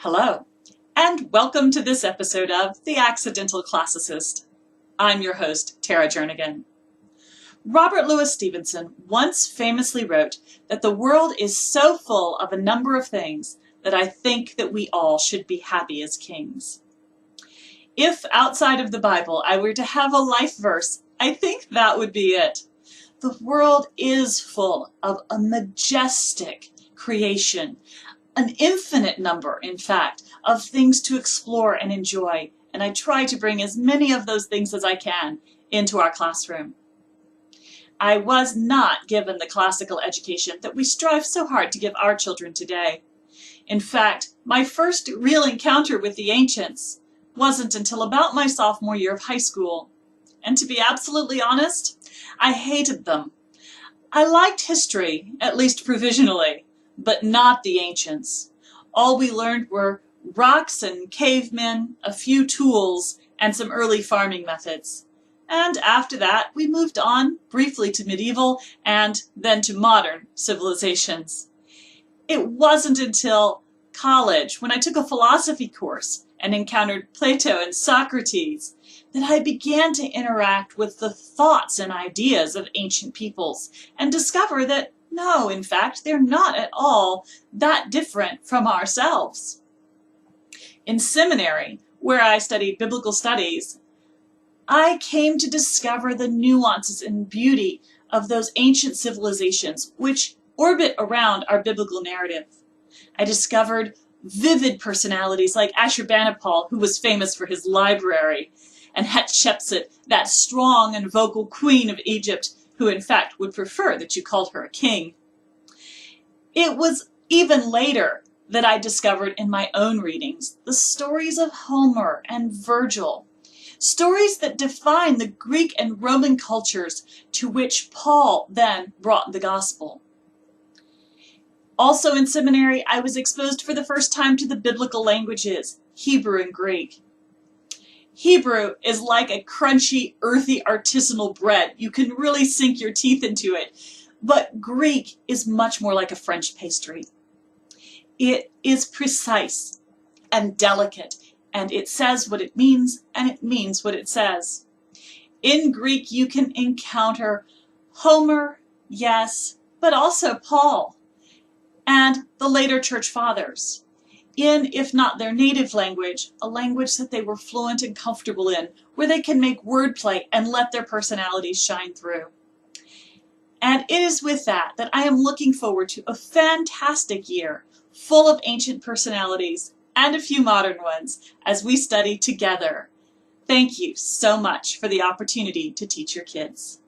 Hello, and welcome to this episode of The Accidental Classicist. I'm your host, Tara Jernigan. Robert Louis Stevenson once famously wrote that the world is so full of a number of things that I think that we all should be happy as kings. If outside of the Bible I were to have a life verse, I think that would be it. The world is full of a majestic creation, an infinite number, in fact, of things to explore and enjoy, and I try to bring as many of those things as I can into our classroom. I was not given the classical education that we strive so hard to give our children today. In fact, my first real encounter with the ancients wasn't until about my sophomore year of high school. And to be absolutely honest, I hated them. I liked history, at least provisionally, but not the ancients. All we learned were rocks and cavemen, a few tools, and some early farming methods. And after that, we moved on briefly to medieval and then to modern civilizations. It wasn't until college, when I took a philosophy course and encountered Plato and Socrates, that I began to interact with the thoughts and ideas of ancient peoples and discover that no, in fact, they're not at all that different from ourselves. In seminary, where I studied biblical studies, I came to discover the nuances and beauty of those ancient civilizations which orbit around our biblical narrative. I discovered vivid personalities like Ashurbanipal, who was famous for his library, and Hatshepsut, that strong and vocal queen of Egypt, who in fact would prefer that you called her a king. It was even later that I discovered in my own readings the stories of Homer and Virgil, stories that define the Greek and Roman cultures to which Paul then brought the gospel. Also in seminary, I was exposed for the first time to the biblical languages, Hebrew and Greek. Hebrew is like a crunchy, earthy, artisanal bread. You can really sink your teeth into it. But Greek is much more like a French pastry. It is precise and delicate, and it says what it means, and it means what it says. In Greek, you can encounter Homer, yes, but also Paul, and the later church fathers, in, if not their native language, a language that they were fluent and comfortable in, where they can make wordplay and let their personalities shine through. And it is with that that I am looking forward to a fantastic year, full of ancient personalities and a few modern ones, as we study together. Thank you so much for the opportunity to teach your kids.